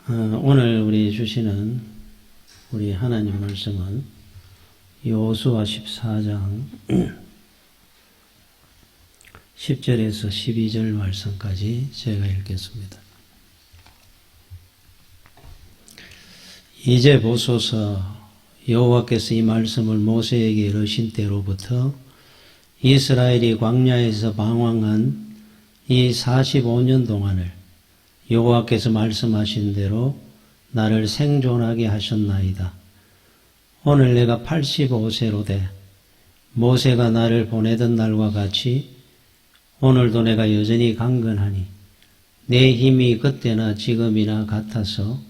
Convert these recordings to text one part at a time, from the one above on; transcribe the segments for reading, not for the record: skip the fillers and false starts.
오늘 우리 주시는 우리 하나님 말씀은 여호수아 14장 10절에서 12절 말씀까지 제가 읽겠습니다. 이제 보소서, 여호와께서 이 말씀을 모세에게 이르신 때로부터 이스라엘이 광야에서 방황한 이 45년 동안을 여호와께서 말씀하신 대로 나를 생존하게 하셨나이다. 오늘 내가 85세로 돼 모세가 나를 보내던 날과 같이 오늘도 내가 여전히 강건하니 내 힘이 그때나 지금이나 같아서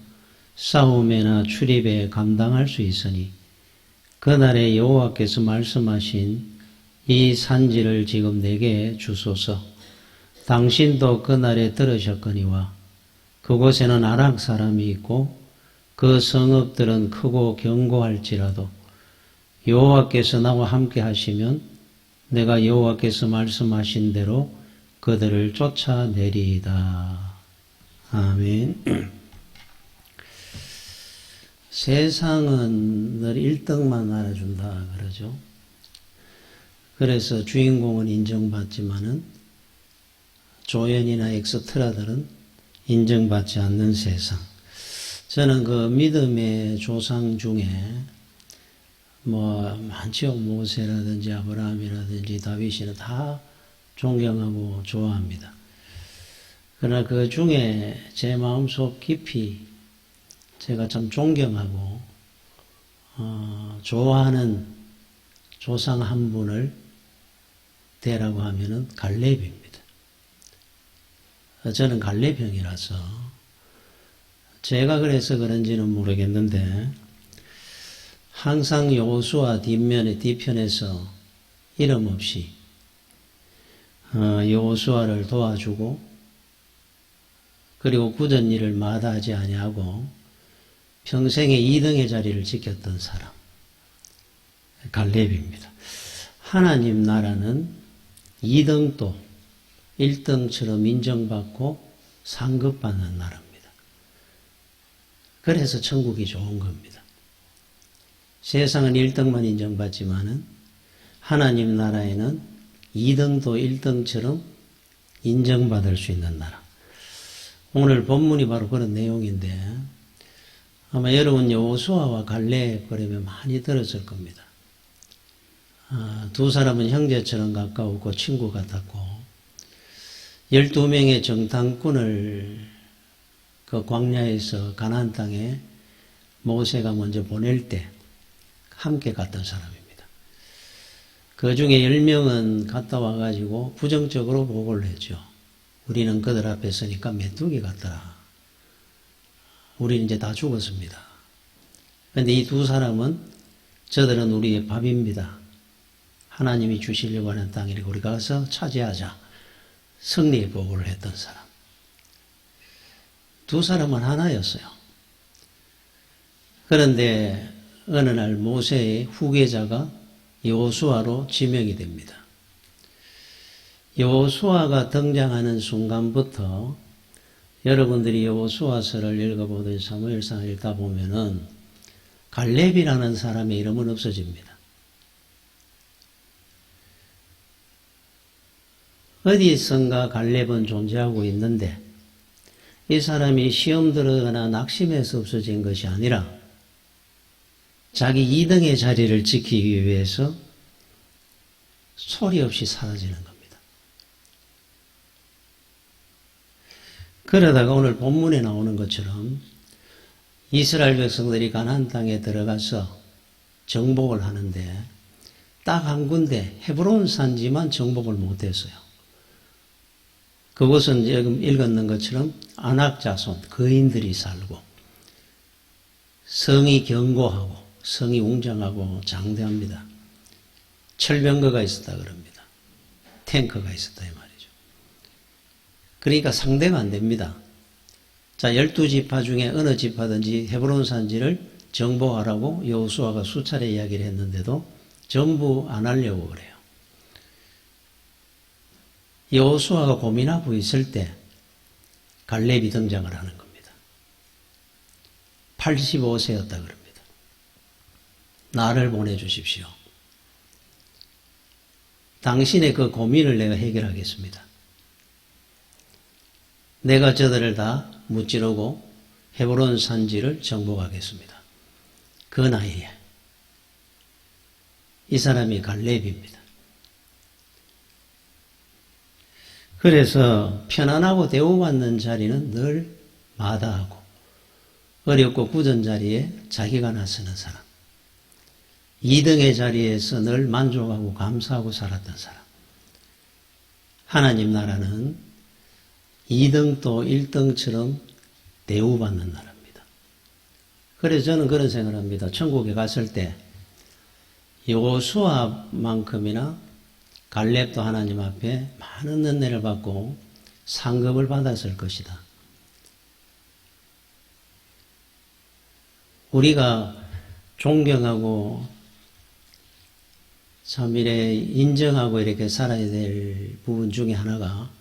싸움에나 출입에 감당할 수 있으니 그날에 여호와께서 말씀하신 이 산지를 지금 내게 주소서. 당신도 그날에 들으셨거니와 그곳에는 아락 사람이 있고 그 성읍들은 크고 견고할지라도 여호와께서 나와 함께 하시면 내가 여호와께서 말씀하신 대로 그들을 쫓아내리이다. 아멘. 세상은 늘 1등만 알아준다 그러죠. 그래서 주인공은 인정받지만은 조연이나 엑스트라들은 인정받지 않는 세상. 저는 그 믿음의 조상 중에 많죠. 모세라든지 아브라함이라든지 다윗이나 다 존경하고 좋아합니다. 그러나 그 중에 제 마음속 깊이 제가 참 존경하고 좋아하는 조상 한 분을 대라고 하면은 갈렙입니다. 저는 갈렙형이라서 제가 그래서 그런지는 모르겠는데 항상 여호수아 뒤편에서 이름 없이 여호수아를 도와주고 그리고 굳은 일을 마다하지 아니하고 평생에 2등의 자리를 지켰던 사람 갈렙입니다. 하나님 나라는 2등도 1등처럼 인정받고 상급받는 나라입니다. 그래서 천국이 좋은 겁니다. 세상은 1등만 인정받지만은 하나님 나라에는 2등도 1등처럼 인정받을 수 있는 나라. 오늘 본문이 바로 그런 내용인데 아마 여러분 여호수아와 갈렙 그러면 많이 들었을 겁니다. 두 사람은 형제처럼 가까웠고 친구 같았고 12명의 정탐꾼을 그 광야에서 가나안 땅에 모세가 먼저 보낼 때 함께 갔던 사람입니다. 그 중에 10명은 갔다 와가지고 부정적으로 보고를 했죠. 우리는 그들 앞에 서니까 메뚜기 같더라. 우리는 이제 다 죽었습니다. 그런데 이 두 사람은 저들은 우리의 밥입니다. 하나님이 주시려고 하는 땅이니까 우리가 가서 차지하자. 승리의 보고를 했던 사람. 두 사람은 하나였어요. 그런데 어느 날 모세의 후계자가 여호수아로 지명이 됩니다. 여호수아가 등장하는 순간부터 여러분들이 여호수아서를 읽어보든 사무엘상을 읽다 보면은 갈렙이라는 사람의 이름은 없어집니다. 어디선가 갈렙은 존재하고 있는데 이 사람이 시험 들어가나 낙심해서 없어진 것이 아니라 자기 2등의 자리를 지키기 위해서 소리 없이 사라지는 겁니다. 그러다가 오늘 본문에 나오는 것처럼 이스라엘 백성들이 가나안 땅에 들어가서 정복을 하는데 딱 한 군데 헤브론 산지만 정복을 못했어요. 그곳은 지금 읽었는 것처럼 아낙 자손, 거인들이 살고 성이 견고하고 성이 웅장하고 장대합니다. 철병거가 있었다 그럽니다. 탱크가 있었다 이 말이죠. 그러니까 상대가 안 됩니다. 자, 12지파 중에 어느 지파든지 헤브론 산지를 정복하라고 여호수아가 수차례 이야기를 했는데도 전부 안 하려고 그래요. 여호수아가 고민하고 있을 때 갈렙이 등장을 하는 겁니다. 85세였다 그럽니다. 나를 보내주십시오. 당신의 그 고민을 내가 해결하겠습니다. 내가 저들을 다 무찌르고 헤브론 산지를 정복하겠습니다. 그 나이에. 이 사람이 갈렙입니다. 그래서 편안하고 대우받는 자리는 늘 마다하고 어렵고 굳은 자리에 자기가 나서는 사람. 2등의 자리에서 늘 만족하고 감사하고 살았던 사람. 하나님 나라는 2등도 1등처럼 대우받는 나라입니다. 그래서 저는 그런 생각을 합니다. 천국에 갔을 때 여호수아만큼이나 갈렙도 하나님 앞에 많은 은혜를 받고 상급을 받았을 것이다. 우리가 존경하고 참 이래 인정하고 이렇게 살아야 될 부분 중에 하나가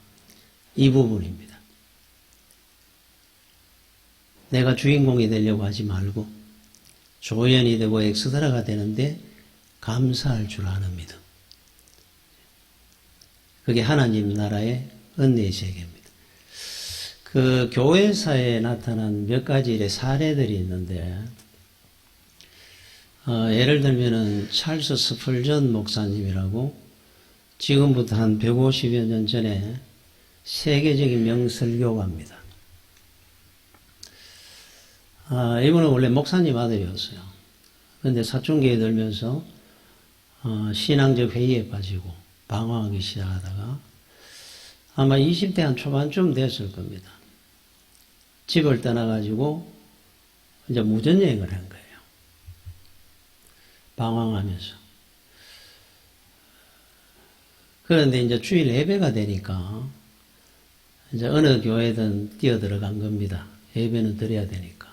이 부분입니다. 내가 주인공이 되려고 하지 말고 조연이 되고 엑스트라가 되는데 감사할 줄 아는 믿음. 그게 하나님 나라의 은혜의 세계입니다. 그 교회사에 나타난 몇 가지 일의 사례들이 있는데 예를 들면은 찰스 스펄전 목사님이라고 지금부터 한 150여 년 전에 세계적인 명설교가입니다. 이분은 원래 목사님 아들이었어요. 그런데 사춘기에 들면서 신앙적 회의에 빠지고 방황하기 시작하다가 아마 20대 한 초반쯤 됐을 겁니다. 집을 떠나가지고 이제 무전여행을 한 거예요. 방황하면서. 그런데 이제 주일 예배가 되니까 이제 어느 교회든 뛰어들어간 겁니다. 예배는 드려야 되니까.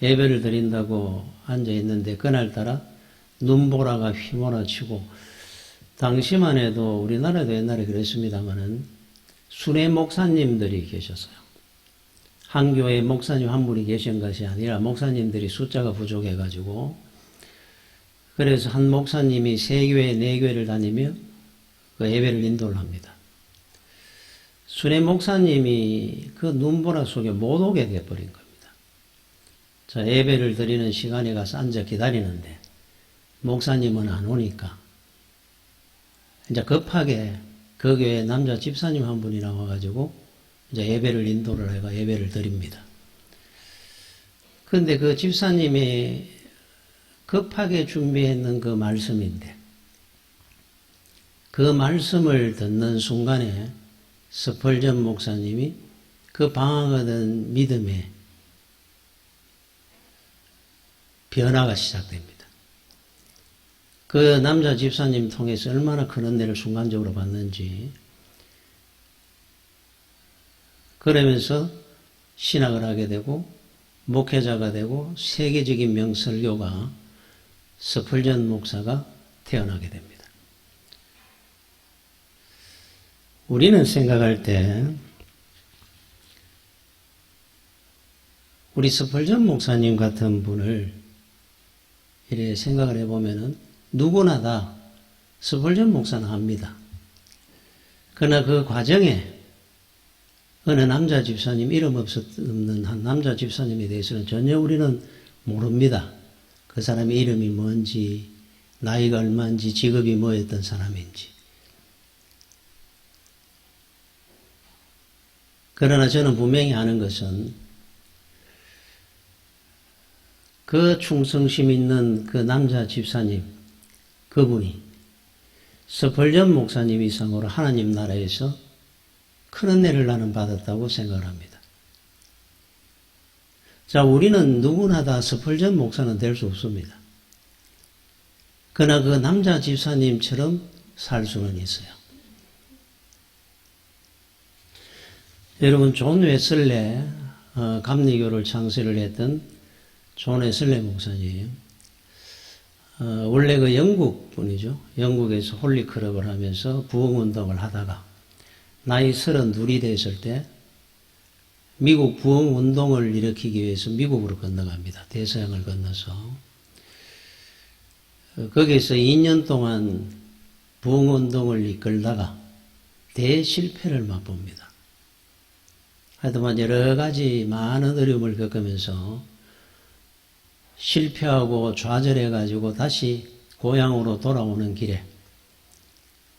예배를 드린다고 앉아있는데 그날따라 눈보라가 휘몰아치고 당시만 해도 우리나라도 옛날에 그랬습니다마는 순회 목사님들이 계셨어요. 한 교회에 목사님 한 분이 계신 것이 아니라 목사님들이 숫자가 부족해가지고 그래서 한 목사님이 3교회, 4교회를 다니며 그 예배를 인도를 합니다. 순회 목사님이 그 눈보라 속에 못 오게 돼버린 겁니다. 자, 예배를 드리는 시간에 가서 앉아 기다리는데 목사님은 안 오니까 이제 급하게 그 교회 남자 집사님 한 분이 나와가지고 이제 예배를 인도를 해가 예배를 드립니다. 그런데 그 집사님이 급하게 준비했는 그 말씀인데 그 말씀을 듣는 순간에 스펄전 목사님이 그 방황하던 믿음에 변화가 시작됩니다. 그 남자 집사님 통해서 얼마나 큰 은혜를 순간적으로 받는지 그러면서 신학을 하게 되고 목회자가 되고 세계적인 명설교가 스펄전 목사가 태어나게 됩니다. 우리는 생각할 때 우리 스펄전 목사님 같은 분을 이렇게 생각을 해보면은 누구나 다 스펄전 목사는 압니다. 그러나 그 과정에 어느 남자 집사님, 이름 없는 한 남자 집사님에 대해서는 전혀 우리는 모릅니다. 그 사람의 이름이 뭔지, 나이가 얼마인지, 직업이 뭐였던 사람인지. 그러나 저는 분명히 아는 것은 그 충성심 있는 그 남자 집사님, 그분이 스펄전 목사님 이상으로 하나님 나라에서 큰 은혜를 나는 받았다고 생각을 합니다. 자, 우리는 누구나 다 스펄전 목사는 될 수 없습니다. 그러나 그 남자 집사님처럼 살 수는 있어요. 여러분, 존 웨슬레 감리교를 창설을 했던 존 웨슬레 목사님, 원래 그 영국 분이죠. 영국에서 홀리클럽을 하면서 부흥운동을 하다가 나이 32이 됐을 때 미국 부흥운동을 일으키기 위해서 미국으로 건너갑니다. 대서양을 건너서. 거기서 2년 동안 부흥운동을 이끌다가 대실패를 맛봅니다. 하여튼 여러 가지 많은 어려움을 겪으면서 실패하고 좌절해가지고 다시 고향으로 돌아오는 길에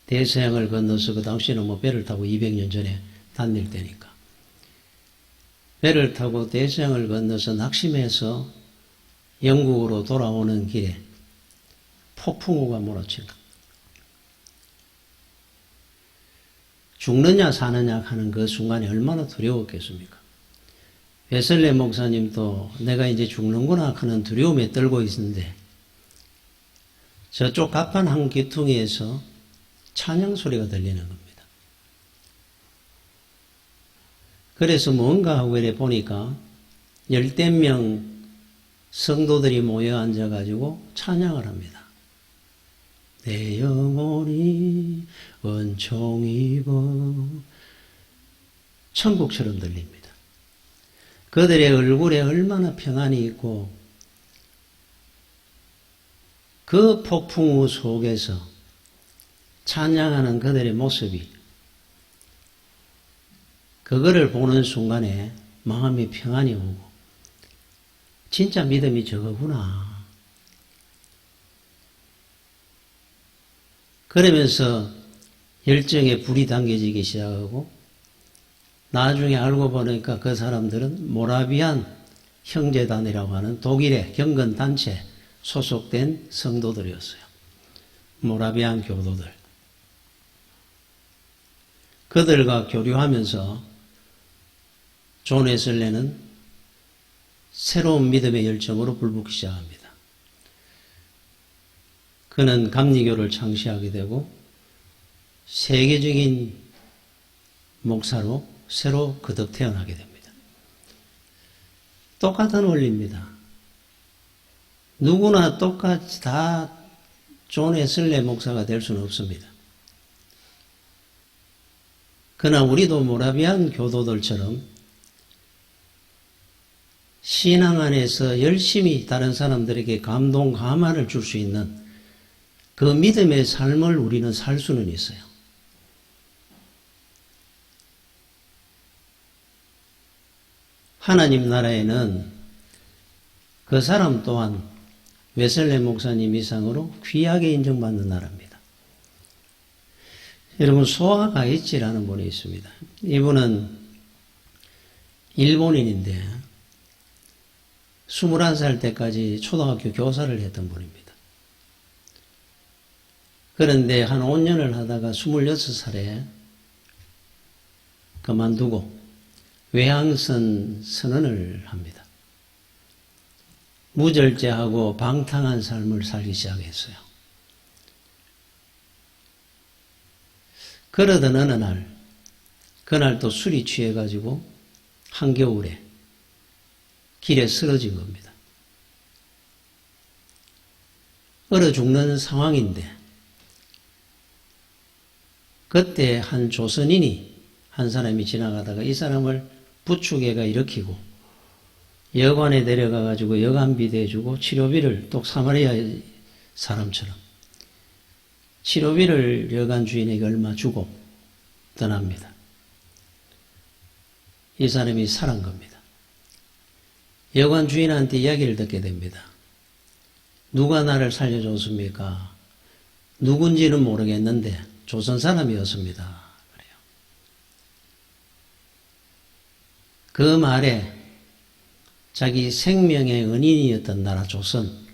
대서양을 건너서 그 당시에는 배를 타고 200년 전에 다닐 때니까 배를 타고 대서양을 건너서 낙심해서 영국으로 돌아오는 길에 폭풍우가 몰아친다. 죽느냐 사느냐 하는 그 순간이 얼마나 두려웠겠습니까? 웨슬리 목사님도 내가 이제 죽는구나 하는 두려움에 떨고 있는데 저쪽 갑판 한 귀퉁이에서 찬양 소리가 들리는 겁니다. 그래서 뭔가 하고 이래 보니까 10명 성도들이 모여 앉아가지고 찬양을 합니다. 내 영혼이 은총 입어 천국처럼 들립니다. 그들의 얼굴에 얼마나 평안이 있고 그 폭풍우 속에서 찬양하는 그들의 모습이 그거를 보는 순간에 마음이 평안이 오고 진짜 믿음이 저거구나. 그러면서 열정에 불이 당겨지기 시작하고 나중에 알고 보니까 그 사람들은 모라비안 형제단이라고 하는 독일의 경건단체 소속된 성도들이었어요. 모라비안 교도들. 그들과 교류하면서 존 웨슬리는 새로운 믿음의 열정으로 불붙기 시작합니다. 그는 감리교를 창시하게 되고 세계적인 목사로 새로 거듭 태어나게 됩니다. 똑같은 원리입니다. 누구나 똑같이 다 존 웨슬리 목사가 될 수는 없습니다. 그러나 우리도 모라비안 교도들처럼 신앙 안에서 열심히 다른 사람들에게 감동, 감화를 줄 수 있는 그 믿음의 삶을 우리는 살 수는 있어요. 하나님 나라에는 그 사람 또한 웨슬리 목사님 이상으로 귀하게 인정받는 나라입니다. 여러분, 소아 가이치라는 분이 있습니다. 이분은 일본인인데 21살 때까지 초등학교 교사를 했던 분입니다. 그런데 한 5년을 하다가 26살에 그만두고 외항선 선언을 합니다. 무절제하고 방탕한 삶을 살기 시작했어요. 그러던 어느 날, 그날 또 술이 취해가지고 한겨울에 길에 쓰러진 겁니다. 얼어 죽는 상황인데 그때 한 조선인이 한 사람이 지나가다가 이 사람을 부축해가 일으키고 여관에 데려가가지고 여관비도 해주고 치료비를 또 사마리아 사람처럼 치료비를 여관 주인에게 얼마 주고 떠납니다. 이 사람이 살한 겁니다. 여관 주인한테 이야기를 듣게 됩니다. 누가 나를 살려줬습니까? 누군지는 모르겠는데 조선 사람이었습니다. 그래요. 그 말에 자기 생명의 은인이었던 나라 조선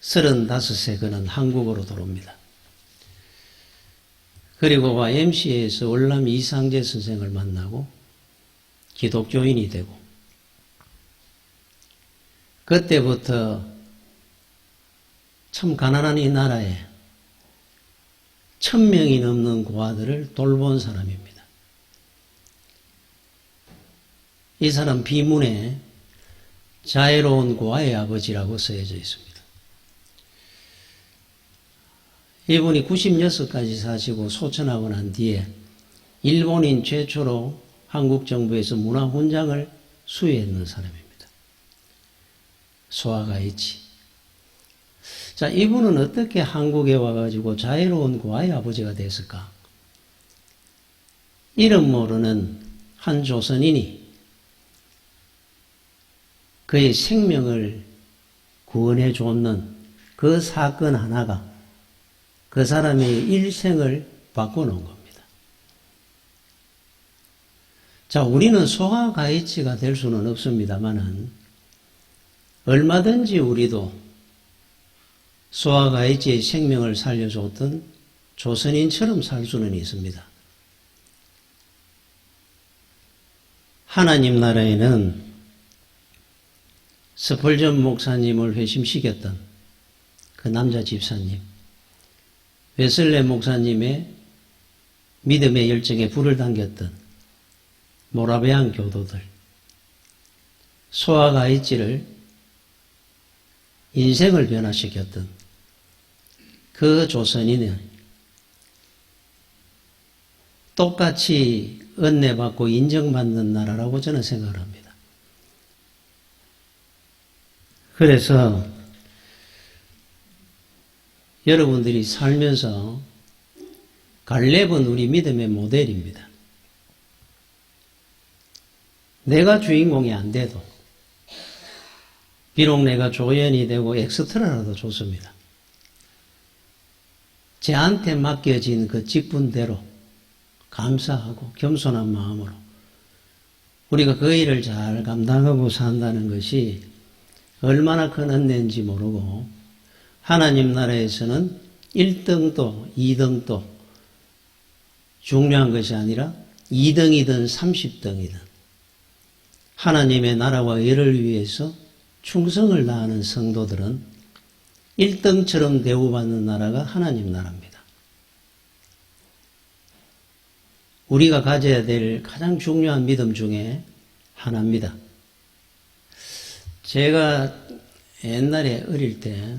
35세 그는 한국으로 들어옵니다. 그리고 YMCA에서 월남 이상재 선생을 만나고 기독교인이 되고 그때부터 참 가난한 이 나라에 1000명이 넘는 고아들을 돌본 사람입니다. 이 사람 비문에 자애로운 고아의 아버지라고 쓰여져 있습니다. 이분이 96까지 사시고 소천하고 난 뒤에 일본인 최초로 한국 정부에서 문화훈장을 수여했는 사람입니다. 소아가이치. 자, 이분은 어떻게 한국에 와가지고 자유로운 고아의 아버지가 됐을까? 이름 모르는 한 조선인이 그의 생명을 구원해 줬는 그 사건 하나가 그 사람의 일생을 바꿔놓은 겁니다. 자, 우리는 소아가이치가 될 수는 없습니다만은 얼마든지 우리도 소아가이치의 생명을 살려줬던 조선인처럼 살 수는 있습니다. 하나님 나라에는 스펄전 목사님을 회심시켰던 그 남자 집사님, 웨슬레 목사님의 믿음의 열정에 불을 당겼던 모라베안 교도들, 소아가이치를 인생을 변화시켰던 그 조선인은 똑같이 은혜받고 인정받는 나라라고 저는 생각을 합니다. 그래서 여러분들이 살면서 갈렙은 우리 믿음의 모델입니다. 내가 주인공이 안 돼도 비록 내가 조연이 되고 엑스트라라도 좋습니다. 제한테 맡겨진 그 직분대로 감사하고 겸손한 마음으로 우리가 그 일을 잘 감당하고 산다는 것이 얼마나 큰 은혜인지 모르고 하나님 나라에서는 1등도 2등도 중요한 것이 아니라 2등이든 30등이든 하나님의 나라와 의를 위해서 충성을 다하는 성도들은 1등처럼 대우받는 나라가 하나님 나라입니다. 우리가 가져야 될 가장 중요한 믿음 중에 하나입니다. 제가 옛날에 어릴 때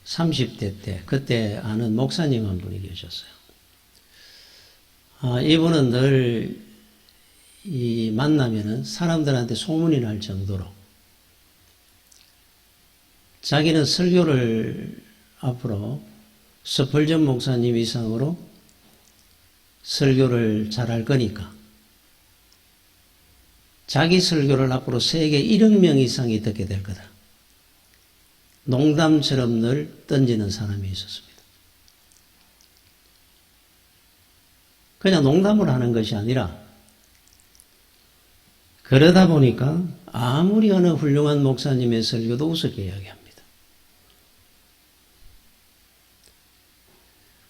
30대 때 그때 아는 목사님 한 분이 계셨어요. 이분은 늘 이 만나면은 사람들한테 소문이 날 정도로 자기는 설교를 앞으로 스펄전 목사님 이상으로 설교를 잘할 거니까 자기 설교를 앞으로 세계 1억 명 이상이 듣게 될 거다. 농담처럼 늘 던지는 사람이 있었습니다. 그냥 농담을 하는 것이 아니라 그러다 보니까 아무리 어느 훌륭한 목사님의 설교도 우습게 이야기합니다.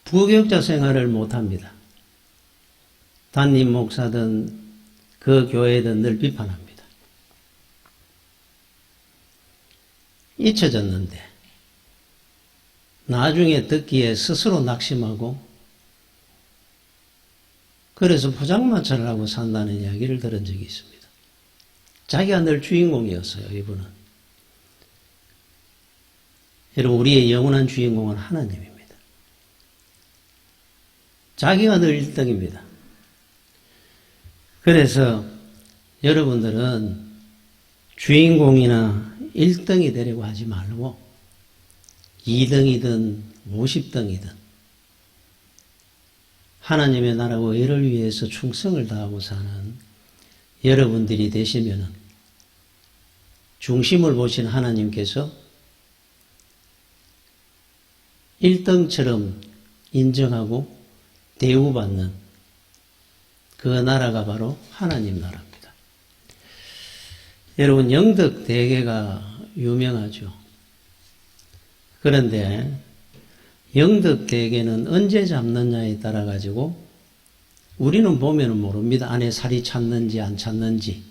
부교육자 생활을 못합니다. 담임 목사든 그 교회든 늘 비판합니다. 잊혀졌는데 나중에 듣기에 스스로 낙심하고 그래서 포장마차를 하고 산다는 이야기를 들은 적이 있습니다. 자기가 늘 주인공이었어요, 이분은. 여러분, 우리의 영원한 주인공은 하나님입니다. 자기가 늘 1등입니다. 그래서 여러분들은 주인공이나 1등이 되려고 하지 말고 2등이든 50등이든 하나님의 나라와 의를 위해서 충성을 다하고 사는 여러분들이 되시면은 중심을 보신 하나님께서 1등처럼 인정하고 대우받는 그 나라가 바로 하나님 나라입니다. 여러분, 영덕대계가 유명하죠. 그런데 영덕대계는 언제 잡느냐에 따라 가지고 우리는 보면은 모릅니다. 안에 살이 찼는지 안 찼는지.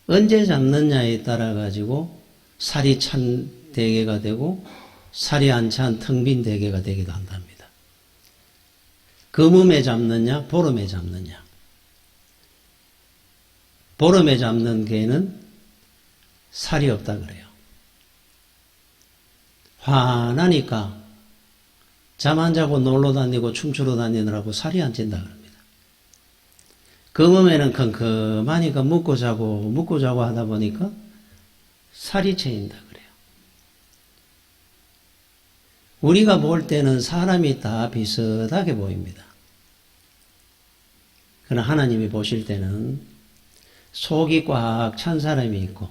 언제 잡느냐에 따라 가지고 살이 찬 대게가 되고 살이 안 찬 텅 빈 대게가 되기도 한답니다. 금음에 잡느냐 보름에 잡느냐. 보름에 잡는 개는 살이 없다 그래요. 화나니까 잠 안 자고 놀러 다니고 춤추러 다니느라고 살이 안 찐다 그럽니다. 그 몸에는 컴컴하니 묵고 자고 하다 보니까 살이 채인다 그래요. 우리가 볼 때는 사람이 다 비슷하게 보입니다. 그러나 하나님이 보실 때는 속이 꽉 찬 사람이 있고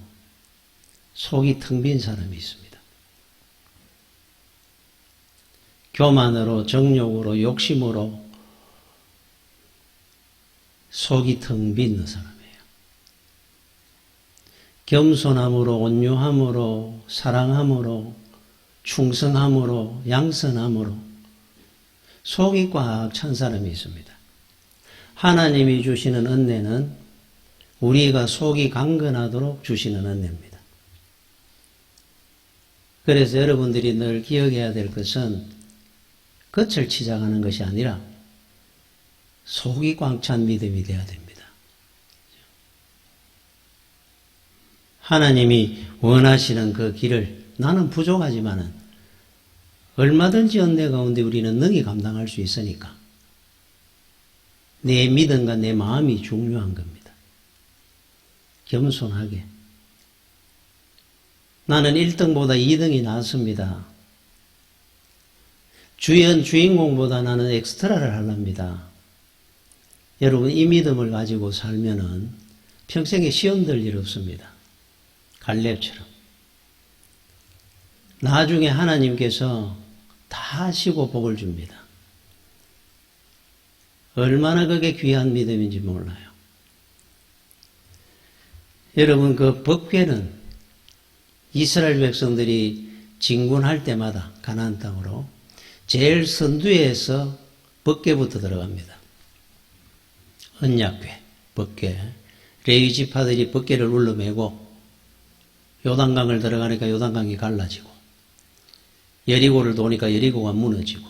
속이 텅 빈 사람이 있습니다. 교만으로, 정욕으로, 욕심으로 속이 텅 빈 사람이에요. 겸손함으로, 온유함으로, 사랑함으로, 충성함으로, 양선함으로 속이 꽉 찬 사람이 있습니다. 하나님이 주시는 은혜는 우리가 속이 강건하도록 주시는 은혜입니다. 그래서 여러분들이 늘 기억해야 될 것은 겉을 치장하는 것이 아니라 속이 꽉 찬 믿음이 되어야 됩니다. 하나님이 원하시는 그 길을 나는 부족하지만은 얼마든지 은혜 가운데 우리는 능히 감당할 수 있으니까 내 믿음과 내 마음이 중요한 겁니다. 겸손하게. 나는 1등보다 2등이 낫습니다. 주인공보다 나는 엑스트라를 하랍니다. 여러분 이 믿음을 가지고 살면은 평생에 시험 들 일 없습니다. 갈렙처럼. 나중에 하나님께서 다 하시고 복을 줍니다. 얼마나 그게 귀한 믿음인지 몰라요. 여러분 그 법궤는 이스라엘 백성들이 진군할 때마다 가나안 땅으로 제일 선두에서 법궤부터 들어갑니다. 언약궤, 법궤. 레위 지파들이 법궤를 울러매고 요단강을 들어가니까 요단강이 갈라지고 여리고를 도니까 여리고가 무너지고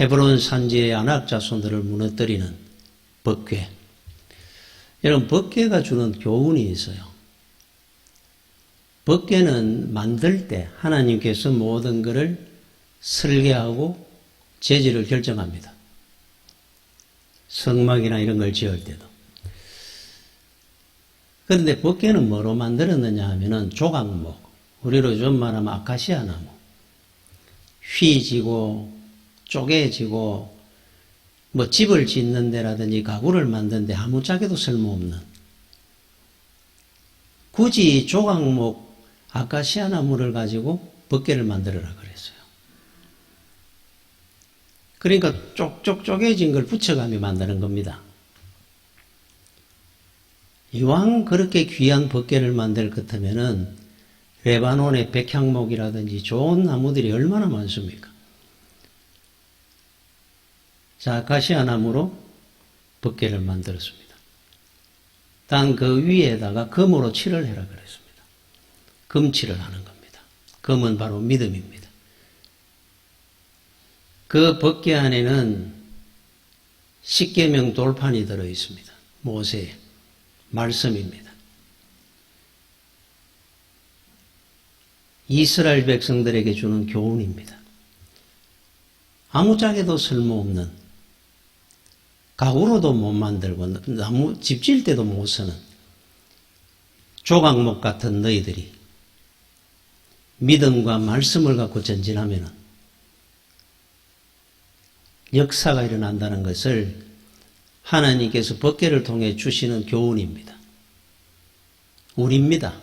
헤브론 산지의 아낙 자손들을 무너뜨리는 법궤. 여러분 법궤가 주는 교훈이 있어요. 법궤는 만들 때 하나님께서 모든 것을 설계하고 재질을 결정합니다. 성막이나 이런 걸 지을 때도. 그런데 법궤는 뭐로 만들었느냐 하면은 조각목, 우리로 좀 말하면 아카시아 나무, 휘지고 쪼개지고 뭐 집을 짓는 데라든지 가구를 만드는 데 아무짝에도 쓸모없는 굳이 조각목 아카시아 나무를 가지고 법궤를 만들어라 그랬어요. 그러니까 쪽쪽 쪼개진 걸 붙여가며 만드는 겁니다. 이왕 그렇게 귀한 법궤를 만들 것 같으면은 레바논의 백향목이라든지 좋은 나무들이 얼마나 많습니까? 자, 아카시아 나무로 법궤를 만들었습니다. 단 그 위에다가 금으로 칠을 해라 그랬습니다. 금칠을 하는 겁니다. 금은 바로 믿음입니다. 그 법궤 안에는 십계명 돌판이 들어 있습니다. 모세의 말씀입니다. 이스라엘 백성들에게 주는 교훈입니다. 아무짝에도 쓸모없는, 가구로도 못 만들고 나무 집 지을 때도 못 쓰는 조각목 같은 너희들이 믿음과 말씀을 갖고 전진하면 역사가 일어난다는 것을 하나님께서 법궤를 통해 주시는 교훈입니다. 우리입니다.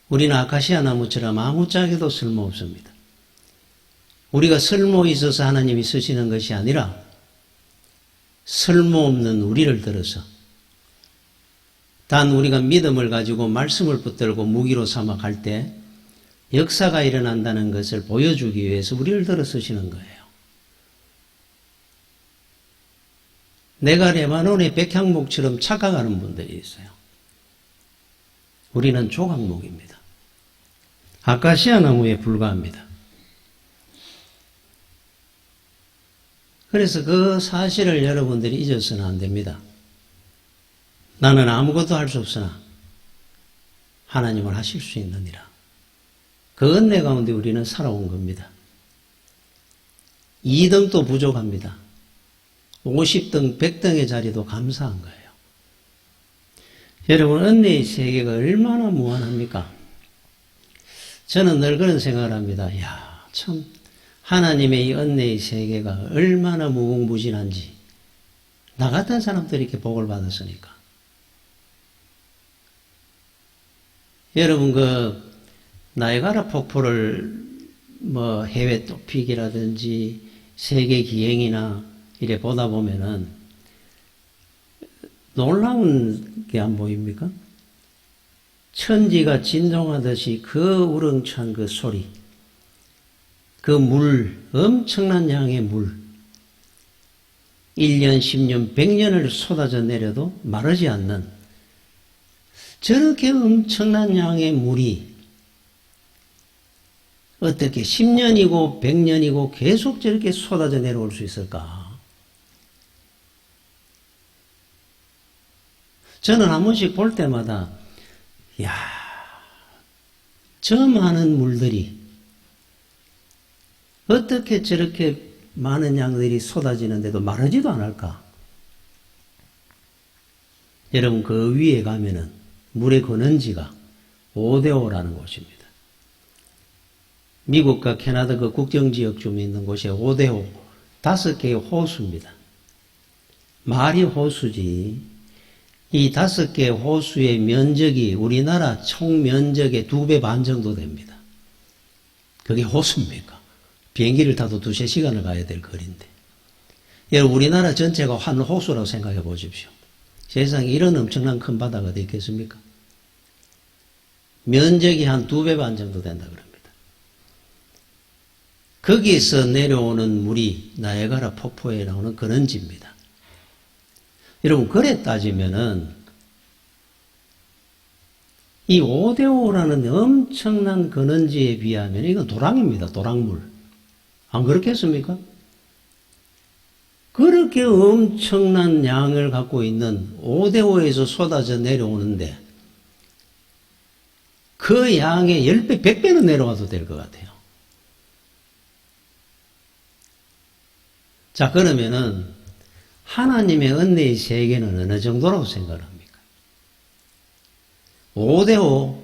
우리는 아카시아 나무처럼 아무짝에도 쓸모없습니다. 우리가 쓸모 있어서 하나님이 쓰시는 것이 아니라 쓸모없는 우리를 들어서 단 우리가 믿음을 가지고 말씀을 붙들고 무기로 삼아 갈 때 역사가 일어난다는 것을 보여주기 위해서 우리를 들어 쓰시는 거예요. 내가 레바논의 백향목처럼 착각하는 분들이 있어요. 우리는 조각목입니다. 아카시아 나무에 불과합니다. 그래서 그 사실을 여러분들이 잊어서는 안 됩니다. 나는 아무것도 할 수 없으나 하나님을 하실 수 있느니라. 그 은혜 가운데 우리는 살아온 겁니다. 2등도 부족합니다. 50등, 100등의 자리도 감사한 거예요. 여러분, 은혜의 세계가 얼마나 무한합니까? 저는 늘 그런 생각을 합니다. 야, 참 하나님의 이 은혜의 세계가 얼마나 무궁무진한지. 나 같은 사람들이 이렇게 복을 받았으니까. 여러분, 나이가라 폭포를 해외 토픽이라든지 세계 기행이나 이래 보다 보면은 놀라운 게 안 보입니까? 천지가 진동하듯이 그 우렁찬 그 소리, 그 물, 엄청난 양의 물, 1년, 10년, 100년을 쏟아져 내려도 마르지 않는 저렇게 엄청난 양의 물이 어떻게 10년이고 100년이고 계속 저렇게 쏟아져 내려올 수 있을까? 저는 한 번씩 볼 때마다 야, 저 많은 물들이 어떻게 저렇게 많은 양들이 쏟아지는데도 마르지도 않을까? 여러분, 그 위에 가면은 물의 근원지가 오데오라는 곳입니다. 미국과 캐나다 그 국경지역쯤에 있는 곳에 오데오 5개의 호수입니다. 말이 호수지 이 5개의 호수의 면적이 우리나라 총 면적의 2배 반 정도 됩니다. 그게 호수입니까? 비행기를 타도 2~3시간을 가야 될 거리인데. 여러분, 우리나라 전체가 한 호수라고 생각해 보십시오. 세상에 이런 엄청난 큰 바다가 어디 있겠습니까? 면적이 한 2배 반 정도 된다 그럽니다. 거기에서 내려오는 물이 나이아가라 폭포에 나오는 근원지입니다. 여러분, 그래 따지면은 이 오데오라는 엄청난 근원지에 비하면 이건 도랑입니다. 도랑물. 안 그렇겠습니까? 그렇게 엄청난 양을 갖고 있는 오데오에서 쏟아져 내려오는데 그 양의 10배, 100배는 내려와도 될 것 같아요. 자, 그러면은 하나님의 은혜의 세계는 어느 정도라고 생각을 합니까? 5대5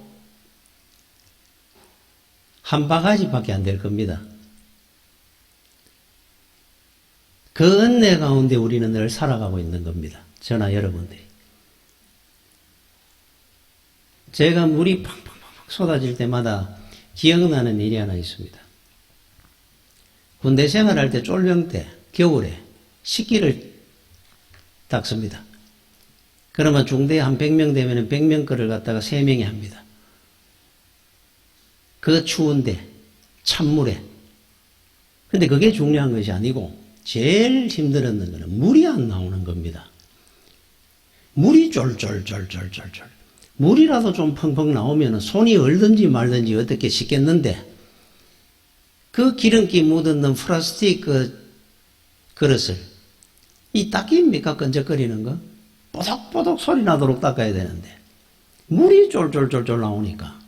한 바가지밖에 안 될 겁니다. 그 은혜 가운데 우리는 늘 살아가고 있는 겁니다. 저나 여러분들이. 제가 물이 팡팡팡 쏟아질 때마다 기억나는 일이 하나 있습니다. 군대 생활할 때 쫄병 때 겨울에 식기를 닦습니다. 그러면 중대에 한 100명 되면 100명 거를 갖다가 3명이 합니다. 그 추운데 찬물에. 근데 그게 중요한 것이 아니고 제일 힘들었는 것은 물이 안 나오는 겁니다. 물이 쫄쫄쫄쫄쫄쫄. 물이라도 좀 펑펑 나오면 손이 얼든지 말든지 어떻게 씻겠는데 그 기름기 묻었는 플라스틱 그릇을 이 닦입니까? 끈적거리는 거? 뽀독뽀독 소리 나도록 닦아야 되는데 물이 쫄쫄쫄쫄 나오니까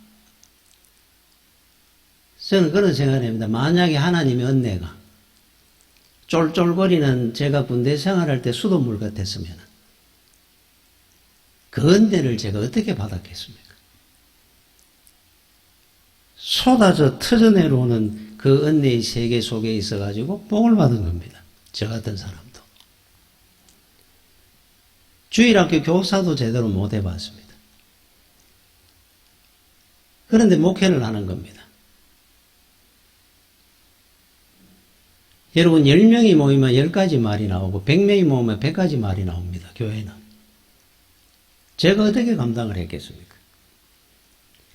저는 그런 생각을 합니다. 만약에 하나님의 은혜가 쫄쫄거리는 제가 군대 생활할 때 수돗물 같았으면 그 은혜를 제가 어떻게 받았겠습니까? 쏟아져 터져 내려오는 그 은혜의 세계 속에 있어가지고 복을 받은 겁니다. 저 같은 사람도. 주일학교 교사도 제대로 못 해봤습니다. 그런데 목회를 하는 겁니다. 여러분 10명이 모이면 10가지 말이 나오고 100명이 모이면 100가지 말이 나옵니다. 교회는. 제가 어떻게 감당을 했겠습니까?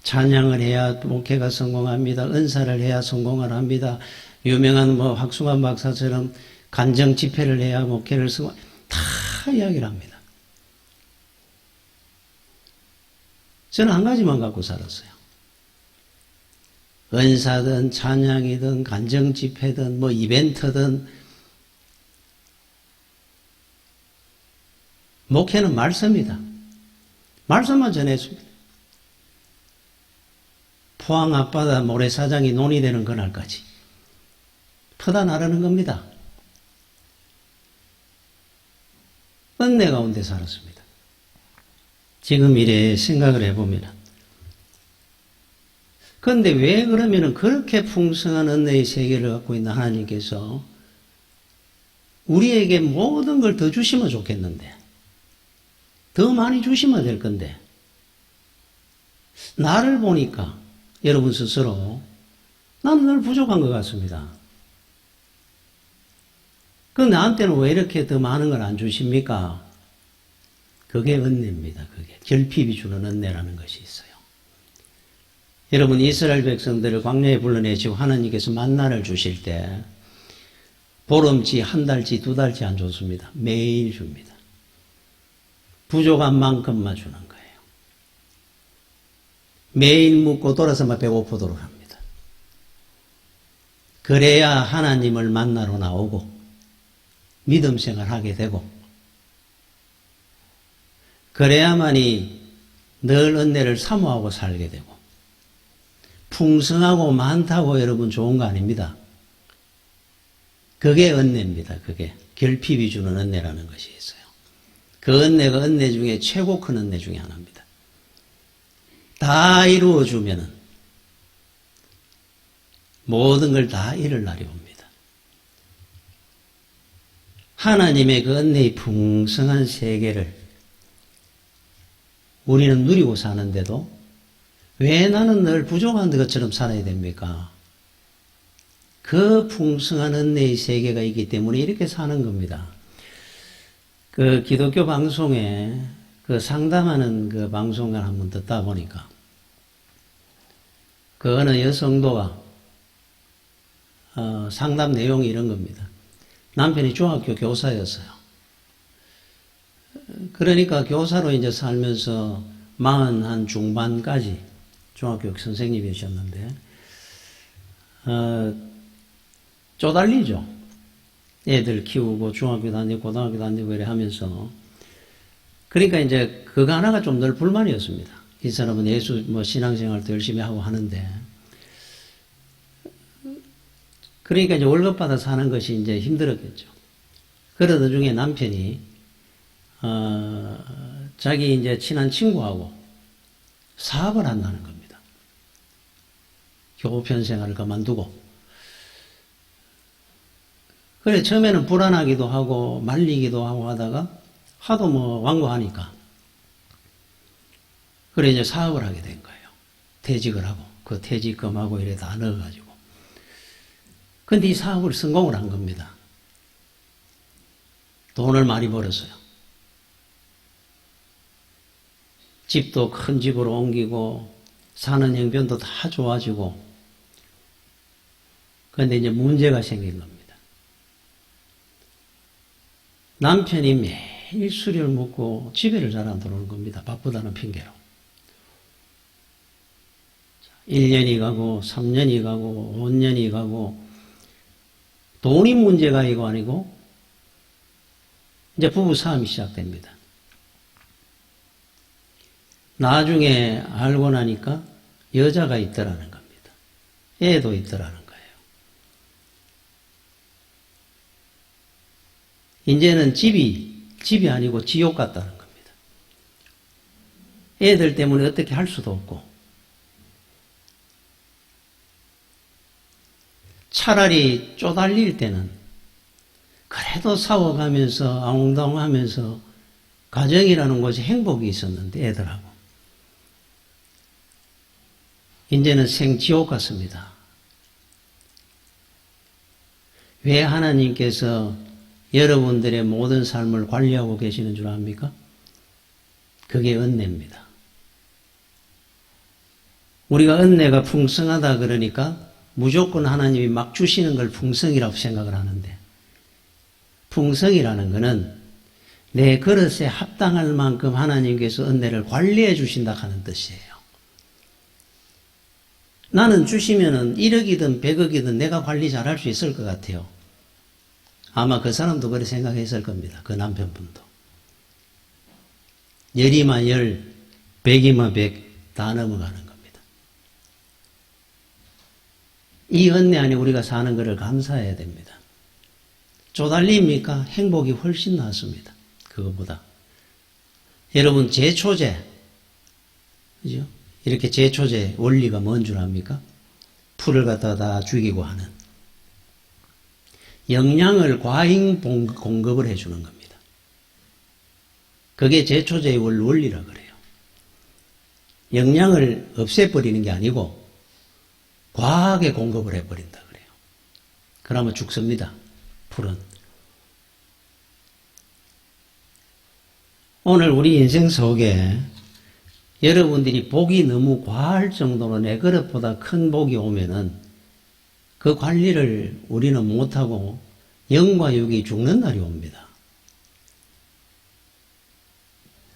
찬양을 해야 목회가 성공합니다. 은사를 해야 성공을 합니다. 유명한 확승환 박사처럼 간정 집회를 해야 목회를 다 이야기를 합니다. 저는 한 가지만 갖고 살았어요. 은사든 찬양이든 간정 집회든 이벤트든 목회는 말씀이다. 말씀만 전했습니다. 포항 앞바다 모래사장이 논의되는 그날까지 퍼다 나르는 겁니다. 은혜 가운데 살았습니다. 지금 이래 생각을 해보면. 그런데 왜 그러면 그렇게 풍성한 은혜의 세계를 갖고 있는 하나님께서 우리에게 모든 걸 더 주시면 좋겠는데, 더 많이 주시면 될 건데, 나를 보니까 여러분 스스로 나는 늘 부족한 것 같습니다. 그럼 나한테는 왜 이렇게 더 많은 걸 안 주십니까? 그게 은혜입니다. 그게 결핍이 주는 은혜라는 것이 있어요. 여러분 이스라엘 백성들을 광야에 불러내시고 하나님께서 만나를 주실 때 보름치, 한 달치, 두 달치 안 줬습니다. 매일 줍니다. 부족한 만큼만 주는 거예요. 매일 묵고 돌아서만 배고프도록 합니다. 그래야 하나님을 만나러 나오고 믿음 생활하게 되고 그래야만이 늘 은혜를 사모하고 살게 되고 풍성하고 많다고 여러분 좋은 거 아닙니다. 그게 은혜입니다. 그게 결핍이 주는 은혜라는 것이 있어요. 그 은혜가 은혜 중에 최고 큰 은혜 중에 하나입니다. 다 이루어주면은 모든 걸 다 이룰 날이 옵니다. 하나님의 그 은혜의 풍성한 세계를 우리는 누리고 사는데도 왜 나는 늘 부족한 것처럼 살아야 됩니까? 그 풍성한 은혜의 세계가 있기 때문에 이렇게 사는 겁니다. 그 기독교 방송에 그 상담하는 그 방송을 한번 듣다 보니까 그 어느 여성도가 상담 내용이 이런 겁니다. 남편이 중학교 교사였어요. 그러니까 교사로 이제 살면서 40 중반까지 중학교 선생님이셨는데 쪼달리죠. 애들 키우고 중학교 다니고 고등학교 다니고 이래 하면서 그러니까 이제 그거 하나가 좀 늘 불만이었습니다. 이 사람은 예수 신앙생활도 열심히 하고 하는데 그러니까 이제 월급 받아 사는 것이 이제 힘들었겠죠. 그러던 중에 남편이 자기 이제 친한 친구하고 사업을 한다는 겁니다. 교편 생활을 그만두고. 그래, 처음에는 불안하기도 하고, 말리기도 하고 하다가, 하도 완고하니까. 그래, 이제 사업을 하게 된 거예요. 퇴직을 하고, 그 퇴직금하고 이래 다 넣어가지고. 근데 이 사업을 성공을 한 겁니다. 돈을 많이 벌었어요. 집도 큰 집으로 옮기고, 사는 형편도 다 좋아지고, 그런데 이제 문제가 생긴 겁니다. 남편이 매일 술을 먹고 집에를 잘 안 들어오는 겁니다. 바쁘다는 핑계로. 1년이 가고 3년이 가고 5년이 가고 돈이 문제가 이거 아니고 이제 부부 싸움이 시작됩니다. 나중에 알고 나니까 여자가 있더라는 겁니다. 애도 있더라는 거예요. 이제는 집이 아니고 지옥 같다는 겁니다. 애들 때문에 어떻게 할 수도 없고 차라리 쪼달릴 때는 그래도 싸워가면서 엉덩하면서 가정이라는 곳에 행복이 있었는데 애들하고 이제는 생지옥 같습니다. 왜 하나님께서 여러분들의 모든 삶을 관리하고 계시는 줄 압니까? 그게 은혜입니다. 우리가 은혜가 풍성하다 그러니까 무조건 하나님이 막 주시는 걸 풍성이라고 생각을 하는데 풍성이라는 것은 내 그릇에 합당할 만큼 하나님께서 은혜를 관리해 주신다 하는 뜻이에요. 나는 주시면은 1억이든 100억이든 내가 관리 잘할 수 있을 것 같아요. 아마 그 사람도 그렇게 생각했을 겁니다. 그 남편분도. 10이면 10, 100이면 100 다 넘어가는 겁니다. 이 은혜 안에 우리가 사는 것을 감사해야 됩니다. 쪼달립니까? 행복이 훨씬 낫습니다. 그거보다. 여러분, 제초제. 그죠? 이렇게 제초제 원리가 뭔 줄 압니까? 풀을 갖다가 다 죽이고 하는. 영양을 과잉 공급을 해주는 겁니다. 그게 제초제의 원리라 그래요. 영양을 없애버리는 게 아니고 과하게 공급을 해버린다 그래요. 그러면 죽습니다. 풀은. 오늘 우리 인생 속에 여러분들이 복이 너무 과할 정도로 내 그릇보다 큰 복이 오면은 그 관리를 우리는 못하고 영과 육이 죽는 날이 옵니다.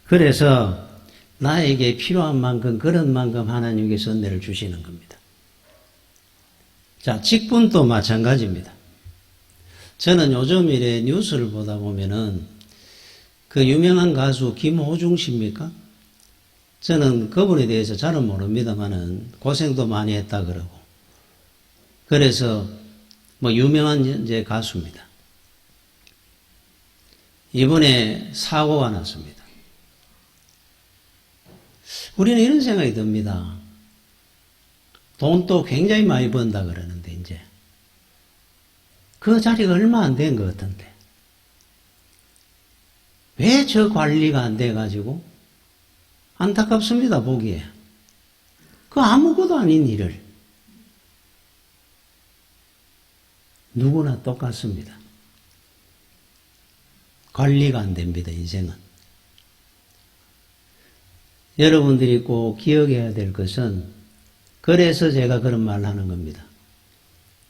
그래서 나에게 필요한 만큼 그런 만큼 하나님께서 은혜를 주시는 겁니다. 자, 직분도 마찬가지입니다. 저는 요즘 이래 뉴스를 보다 보면은 그 유명한 가수 김호중 씨입니까? 저는 그분에 대해서 잘은 모릅니다만은 고생도 많이 했다 그러고. 그래서 뭐 유명한 이제 가수입니다. 이번에 사고가 났습니다. 우리는 이런 생각이 듭니다. 돈도 굉장히 많이 번다 그러는데 이제 그 자리가 얼마 안 된 것 같은데 왜 저 관리가 안 돼가지고 안타깝습니다. 보기에. 그 아무것도 아닌 일을 누구나 똑같습니다. 관리가 안 됩니다. 인생은. 여러분들이 꼭 기억해야 될 것은 그래서 제가 그런 말을 하는 겁니다.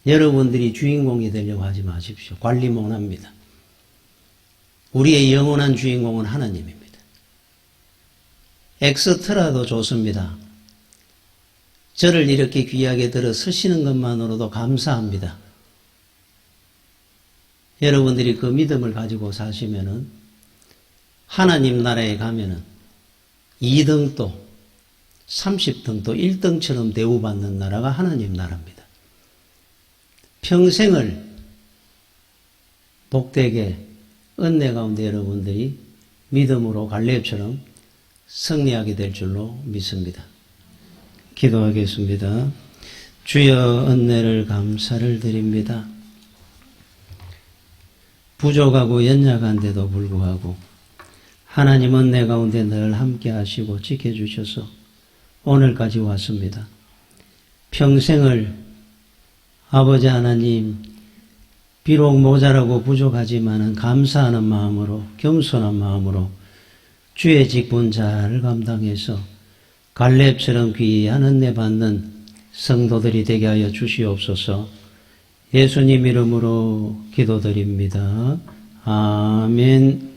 여러분들이 주인공이 되려고 하지 마십시오. 관리 못합니다. 우리의 영원한 주인공은 하나님입니다. 엑스트라도 좋습니다. 저를 이렇게 귀하게 들어 서시는 것만으로도 감사합니다. 여러분들이 그 믿음을 가지고 사시면은 하나님 나라에 가면은 2등도 30등도 1등처럼 대우받는 나라가 하나님 나라입니다. 평생을 복되게 은혜 가운데 여러분들이 믿음으로 갈렙처럼 승리하게 될 줄로 믿습니다. 기도하겠습니다. 주여 은혜를 감사를 드립니다. 부족하고 연약한데도 불구하고 하나님 은혜 가운데 늘 함께 하시고 지켜주셔서 오늘까지 왔습니다. 평생을 아버지 하나님 비록 모자라고 부족하지만은 감사하는 마음으로 겸손한 마음으로 주의 직분 잘 감당해서 갈렙처럼 귀한 은혜 받는 성도들이 되게 하여 주시옵소서. 예수님 이름으로 기도드립니다. 아멘.